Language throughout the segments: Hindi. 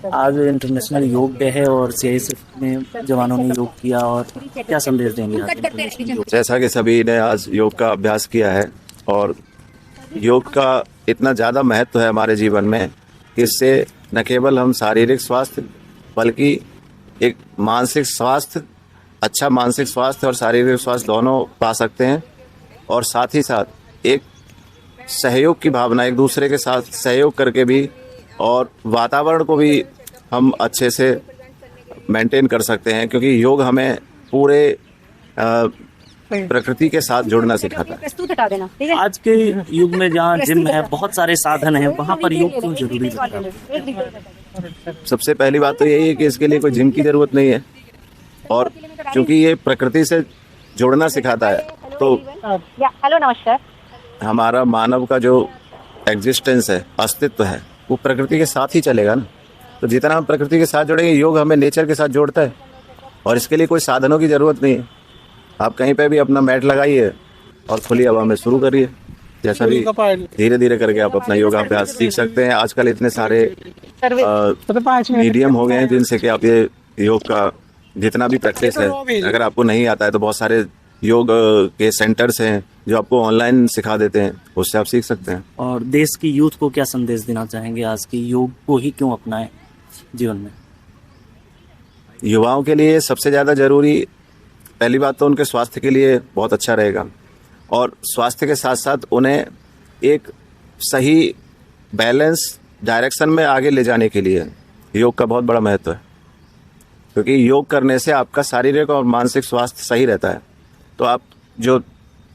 आज इंटरनेशनल योग डे है और सीआईएसएफ में जवानों ने योग किया, और क्या संदेश देंगे आज इंटरनेशनल योग? जैसा कि सभी ने आज योग का अभ्यास किया है और योग का इतना ज़्यादा महत्व है हमारे जीवन में कि इससे न केवल हम शारीरिक स्वास्थ्य बल्कि एक मानसिक स्वास्थ्य, अच्छा मानसिक स्वास्थ्य और शारीरिक स्वास्थ्य दोनों पा सकते हैं। और साथ ही साथ एक सहयोग की भावना, एक दूसरे के साथ सहयोग करके भी और वातावरण को भी हम अच्छे से मेंटेन कर सकते हैं, क्योंकि योग हमें पूरे प्रकृति के साथ जुड़ना सिखाता है। आज के युग में जहाँ जिम है, बहुत सारे साधन हैं, वहाँ पर योग क्यों जरूरी है? सबसे पहली बात तो यही है कि इसके लिए कोई जिम की जरूरत नहीं है, और क्योंकि ये प्रकृति से जुड़ना सिखाता है, तो हेलो नमस्कार, हमारा मानव का जो एग्जिस्टेंस है, अस्तित्व है, वो प्रकृति के साथ ही चलेगा ना। तो जितना हम प्रकृति के साथ जुड़ेंगे, योग हमें नेचर के साथ जोड़ता है और इसके लिए कोई साधनों की ज़रूरत नहीं है। आप कहीं पे भी अपना मैट लगाइए और खुली हवा में शुरू करिए। जैसा भी धीरे धीरे करके आप अपना योगाभ्यास सीख सकते हैं। आजकल इतने सारे मीडियम हो गए हैं जिनसे कि आप ये योग का जितना भी प्रैक्टिस है, अगर आपको नहीं आता है तो बहुत सारे योग के सेंटर्स हैं जो आपको ऑनलाइन सिखा देते हैं, उससे आप सीख सकते हैं। और देश की यूथ को क्या संदेश देना चाहेंगे आज की योग को ही क्यों अपनाएं जीवन में? युवाओं के लिए सबसे ज़्यादा ज़रूरी, पहली बात तो उनके स्वास्थ्य के लिए बहुत अच्छा रहेगा, और स्वास्थ्य के साथ साथ उन्हें एक सही बैलेंस डायरेक्शन में आगे ले जाने के लिए योग का बहुत बड़ा महत्व है, क्योंकि योग करने से आपका शारीरिक और मानसिक स्वास्थ्य सही रहता है। तो आप जो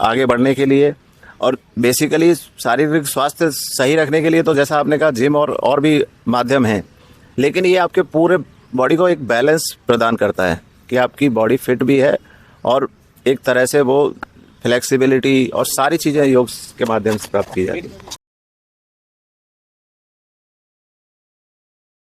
आगे बढ़ने के लिए और बेसिकली शारीरिक स्वास्थ्य सही रखने के लिए, तो जैसा आपने कहा जिम और भी माध्यम हैं, लेकिन ये आपके पूरे बॉडी को एक बैलेंस प्रदान करता है कि आपकी बॉडी फिट भी है और एक तरह से वो फ्लेक्सिबिलिटी और सारी चीज़ें योग के माध्यम से प्राप्त की जाती है।